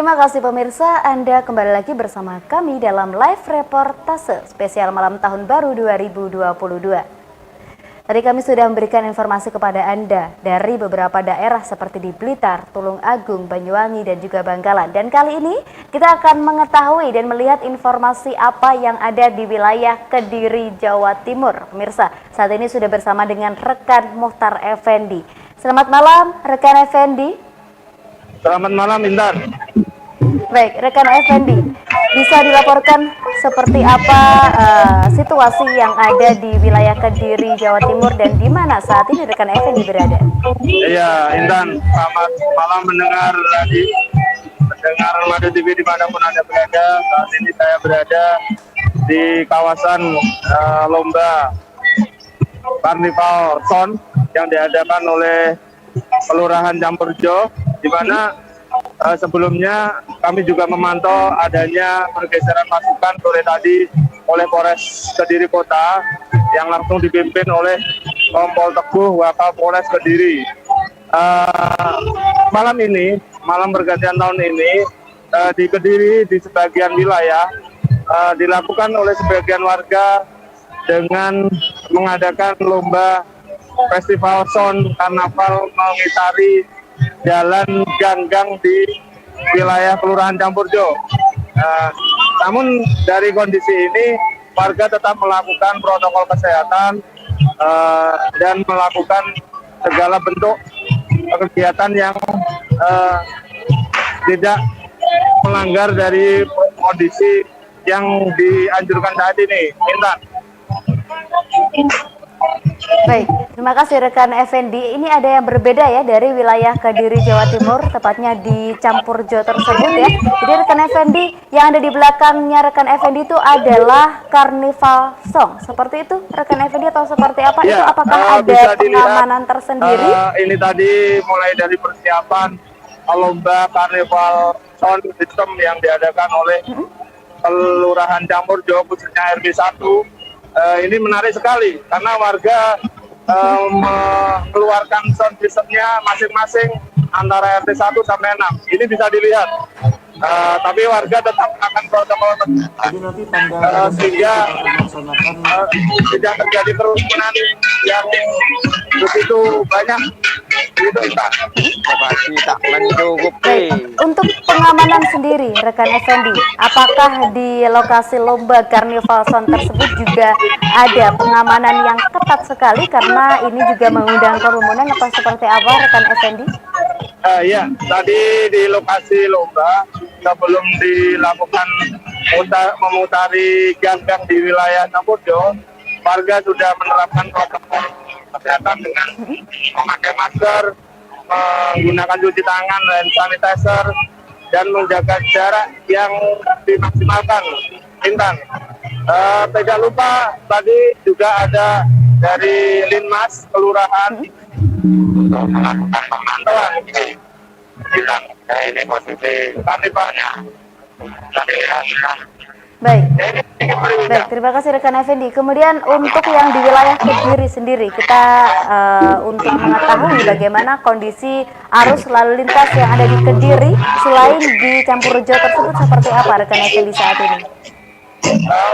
Terima kasih pemirsa, Anda kembali lagi bersama kami dalam live reportase spesial malam tahun baru 2022. Tadi kami sudah memberikan informasi kepada Anda dari beberapa daerah seperti di Blitar, Tulung Agung, Banyuwangi, dan juga Bangkalan. Dan kali ini kita akan mengetahui dan melihat informasi apa yang ada di wilayah Kediri, Jawa Timur. Pemirsa, saat ini sudah bersama dengan rekan Muhtar Effendi. Selamat malam, rekan Effendi. Selamat malam, Intan. Baik, rekan Effendi, bisa dilaporkan seperti apa situasi yang ada di wilayah Kediri, Jawa Timur, dan di mana saat ini rekan Effendi berada? Iya, Intan. Selamat malam mendengar Madu TV dimanapun Anda berada. Saat ini saya berada di kawasan lomba Carnival Zone yang diadakan oleh Kelurahan Campurjo, di mana sebelumnya kami juga memantau adanya pergeseran pasukan sore tadi oleh Polres Kediri Kota yang langsung dipimpin oleh Kompol Teguh Wakapolres Kediri. Malam pergantian tahun ini di Kediri di sebagian wilayah dilakukan oleh sebagian warga dengan mengadakan lomba festival sound karnaval mengitari jalan gang-gang di wilayah Kelurahan Campurjo. Namun dari kondisi ini warga tetap melakukan protokol kesehatan dan melakukan segala bentuk kegiatan yang tidak melanggar dari kondisi yang dianjurkan saat ini. Intan. Baik, terima kasih rekan Effendi. Ini ada yang berbeda ya dari wilayah Kediri, Jawa Timur, tepatnya di Campurjo tersebut ya. Jadi rekan Effendi, yang ada di belakangnya rekan Effendi itu adalah Carnival Song. Seperti itu rekan Effendi atau seperti apa? Ya, itu apakah ada pengamanan tersendiri? Ini tadi mulai dari persiapan lomba Carnival Sound System yang diadakan oleh Kelurahan Campurjo khususnya RW 1. Ini menarik sekali karena warga mengeluarkan sound systemnya masing-masing antara RT 1 sampai 6. Ini bisa dilihat. Tapi warga tetap akan protokol sehingga tidak terjadi kerumunan yang begitu banyak. Untuk pengamanan sendiri, rekan Effendi, apakah di lokasi lomba Carnival Sound tersebut juga ada pengamanan yang ketat sekali karena ini juga mengundang kerumunan atau seperti apa, rekan Effendi? Ya, tadi di lokasi lomba sebelum dilakukan memutari gang-gang di wilayah Campurjo, warga sudah menerapkan protokol kesehatan dengan memakai masker, menggunakan cuci tangan dan sanitizer, dan menjaga jarak yang dimaksimalkan. Intan, tidak lupa tadi juga ada dari Linmas Kelurahan untuk melakukan pemantauan. Ini posisi karnivalnya. Baik, terima kasih rekan Effendi. Kemudian untuk yang di wilayah Kediri sendiri, kita untuk mengetahui bagaimana kondisi arus lalu lintas yang ada di Kediri selain di Campurjo tersebut seperti apa rekan Effendi saat ini?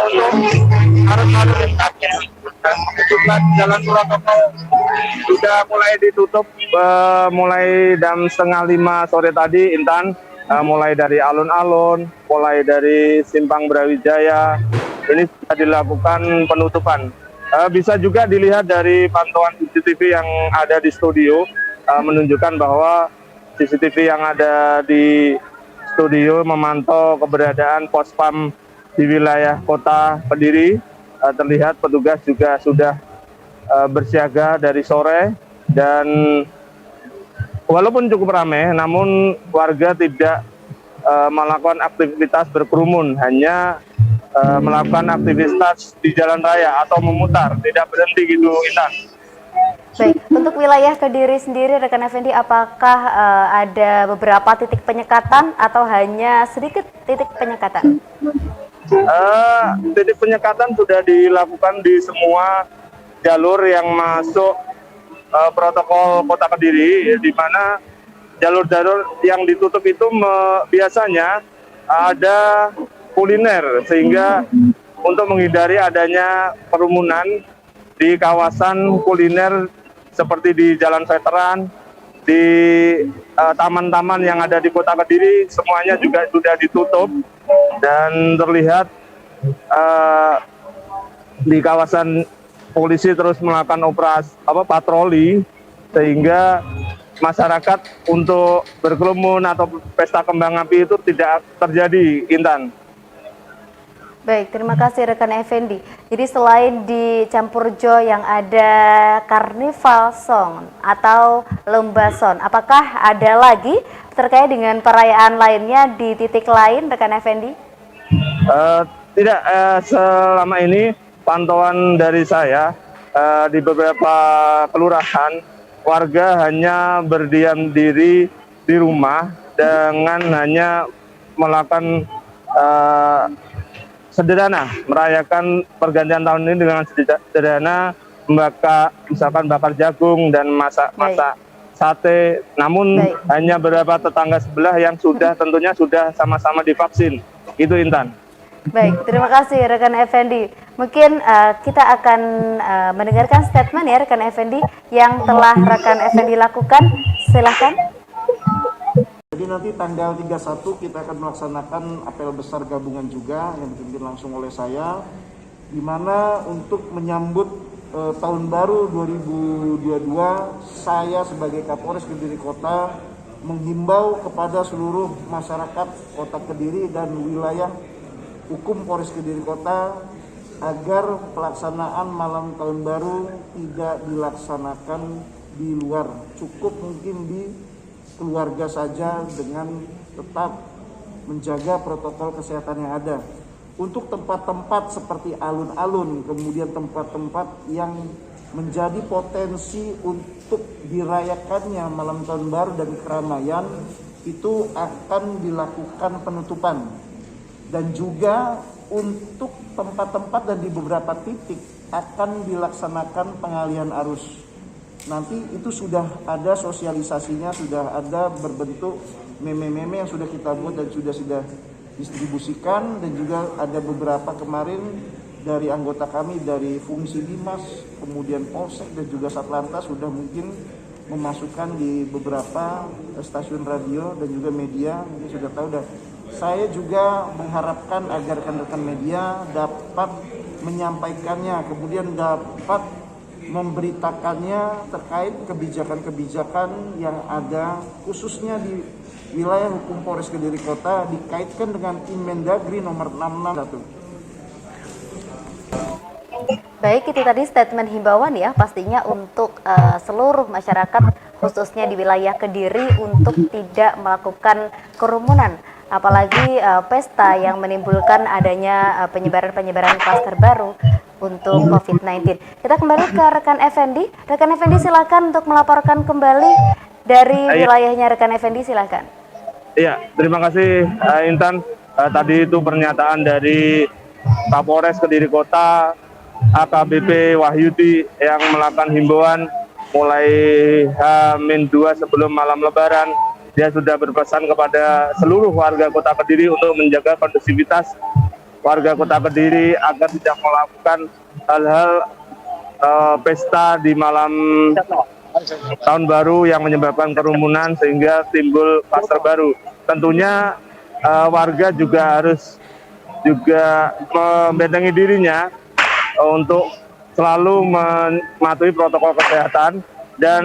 Untuk arus lalu lintasnya dan jalan protokol sudah mulai ditutup mulai jam 4:30 sore tadi, Intan. Mulai dari alun-alun, mulai dari Simpang Brawijaya, ini sudah dilakukan penutupan. Bisa juga dilihat dari pantauan CCTV yang ada di studio, menunjukkan bahwa CCTV yang ada di studio memantau keberadaan pospam di wilayah kota Kediri. Terlihat petugas juga sudah bersiaga dari sore, dan walaupun cukup ramai, namun warga tidak melakukan aktivitas berkerumun, hanya melakukan aktivitas di jalan raya atau memutar, tidak berhenti gitu, Intan. Baik, untuk wilayah Kediri sendiri, rekan Effendi, apakah ada beberapa titik penyekatan atau hanya sedikit titik penyekatan? Titik penyekatan sudah dilakukan di semua jalur yang masuk protokol Kota Kediri, di mana jalur-jalur yang ditutup itu biasanya ada kuliner, sehingga untuk menghindari adanya kerumunan di kawasan kuliner seperti di Jalan Veteran, di taman-taman yang ada di Kota Kediri, semuanya juga sudah ditutup, dan terlihat di kawasan polisi terus melakukan patroli, sehingga masyarakat untuk berkerumun atau pesta kembang api itu tidak terjadi, Intan. Baik, terima kasih rekan Effendi. Jadi selain di Campurjo yang ada Carnival Song atau Lomba Son, apakah ada lagi terkait dengan perayaan lainnya di titik lain rekan Effendi? Tidak, selama ini pantauan dari saya di beberapa kelurahan, warga hanya berdiam diri di rumah dengan hanya melakukan sederhana, merayakan pergantian tahun ini dengan sederhana, misalkan bakar jagung dan masak sate. Namun hanya beberapa tetangga sebelah yang tentunya sudah sama-sama divaksin. Itu, Intan. Baik, terima kasih rekan Effendi. Mungkin kita akan mendengarkan statement ya rekan Effendi yang telah rekan Effendi lakukan. Silahkan. Jadi nanti tanggal 31 kita akan melaksanakan apel besar gabungan juga yang dipimpin langsung oleh saya, di mana untuk menyambut tahun baru 2022, saya sebagai Kapolres Kediri Kota menghimbau kepada seluruh masyarakat Kota Kediri dan wilayah hukum Polres Kediri Kota agar pelaksanaan malam tahun baru tidak dilaksanakan di luar, cukup mungkin di keluarga saja dengan tetap menjaga protokol kesehatan yang ada. Untuk tempat-tempat seperti alun-alun, kemudian tempat-tempat yang menjadi potensi untuk dirayakannya malam tahun baru dan keramaian, itu akan dilakukan penutupan. Dan juga untuk tempat-tempat dan di beberapa titik akan dilaksanakan pengalihan arus. Nanti itu sudah ada sosialisasinya, sudah ada berbentuk meme-meme yang sudah kita buat dan sudah distribusikan, dan juga ada beberapa kemarin dari anggota kami dari Fungsi Dimas, kemudian Polsek dan juga Satlantas sudah mungkin memasukkan di beberapa stasiun radio dan juga media, mungkin sudah tahu. Dan saya juga mengharapkan agar rekan-rekan media dapat menyampaikannya, kemudian dapat memberitakannya terkait kebijakan-kebijakan yang ada khususnya di wilayah hukum Polres Kediri Kota dikaitkan dengan Inmendagri nomor 661. Baik, itu tadi statement himbauan ya, pastinya untuk seluruh masyarakat khususnya di wilayah Kediri untuk tidak melakukan kerumunan, apalagi pesta yang menimbulkan adanya penyebaran klaster baru untuk COVID-19. Kita kembali ke rekan Effendi. Rekan Effendi silakan untuk melaporkan kembali dari wilayahnya rekan Effendi, silakan. Iya, terima kasih Intan. Tadi itu pernyataan dari Kapolres Kediri Kota AKBP Wahyudi yang melakukan himbauan mulai H-2 sebelum malam Lebaran. Dia sudah berpesan kepada seluruh warga Kota Kediri untuk menjaga kondusivitas warga Kota Kediri agar tidak melakukan hal-hal pesta di malam tahun baru yang menyebabkan kerumunan sehingga timbul kluster baru. Tentunya warga juga harus membentengi dirinya untuk selalu mematuhi protokol kesehatan dan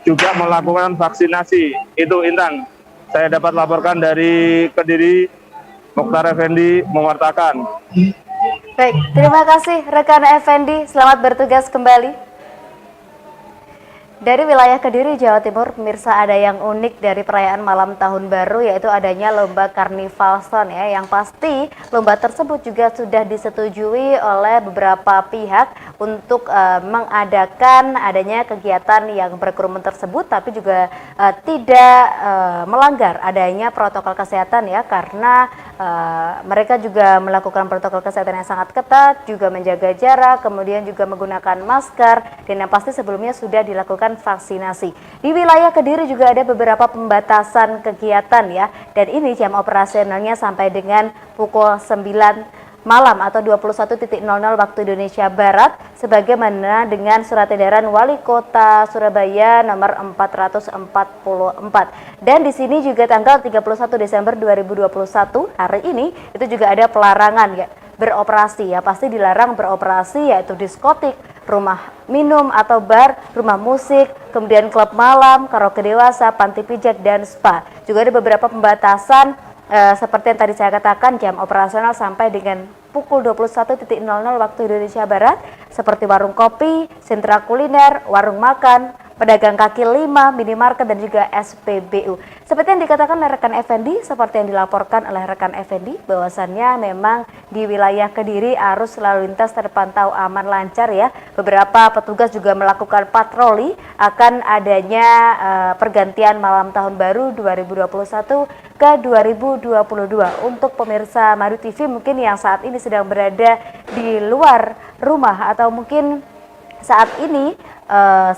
juga melakukan vaksinasi. Itu, Intan, saya dapat laporkan dari Kediri. Mokhtar Effendi mewartakan. Baik, terima kasih rekan Effendi, selamat bertugas kembali. Dari wilayah Kediri, Jawa Timur, pemirsa, ada yang unik dari perayaan malam tahun baru, yaitu adanya lomba Carnival Son ya, yang pasti lomba tersebut juga sudah disetujui oleh beberapa pihak untuk mengadakan adanya kegiatan yang berkerumun tersebut, tapi juga tidak melanggar adanya protokol kesehatan ya, karena mereka juga melakukan protokol kesehatan yang sangat ketat, juga menjaga jarak, kemudian juga menggunakan masker, dan yang pasti sebelumnya sudah dilakukan melakukan vaksinasi. Di wilayah Kediri juga ada beberapa pembatasan kegiatan ya, dan ini jam operasionalnya sampai dengan pukul 9 malam atau 21.00 waktu Indonesia Barat sebagaimana dengan surat edaran Wali Kota Surabaya nomor 444. Dan di sini juga tanggal 31 Desember 2021 hari ini itu juga ada pelarangan ya beroperasi ya, pasti dilarang beroperasi yaitu diskotik, rumah minum atau bar, rumah musik, kemudian klub malam, karaoke dewasa, panti pijat dan spa. Juga ada beberapa pembatasan seperti yang tadi saya katakan, jam operasional sampai dengan pukul 21.00 waktu Indonesia Barat, seperti warung kopi, sentra kuliner, warung makan, pedagang kaki lima, minimarket, dan juga SPBU. Seperti yang dikatakan oleh rekan Effendi, seperti yang dilaporkan oleh rekan Effendi, bahwasannya memang di wilayah Kediri arus lalu lintas terpantau aman lancar ya. Beberapa petugas juga melakukan patroli akan adanya pergantian malam tahun baru 2021 ke 2022. Untuk pemirsa Madu TV mungkin yang saat ini sedang berada di luar rumah atau mungkin saat ini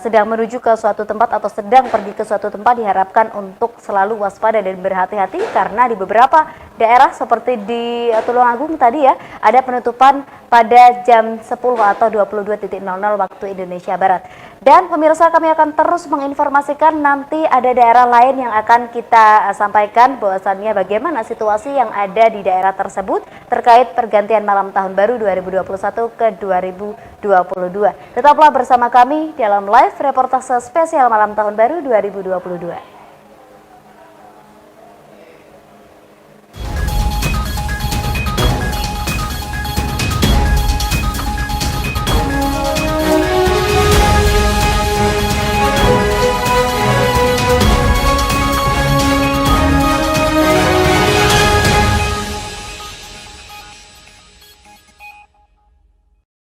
sedang menuju ke suatu tempat atau sedang pergi ke suatu tempat, diharapkan untuk selalu waspada dan berhati-hati karena di beberapa daerah seperti di Tulungagung tadi ya ada penutupan pada jam 10 atau 22.00 waktu Indonesia Barat. Dan pemirsa, kami akan terus menginformasikan, nanti ada daerah lain yang akan kita sampaikan bahwasannya bagaimana situasi yang ada di daerah tersebut terkait pergantian malam tahun baru 2021 ke 2022. Tetaplah bersama kami dalam live reportase spesial malam tahun baru 2022.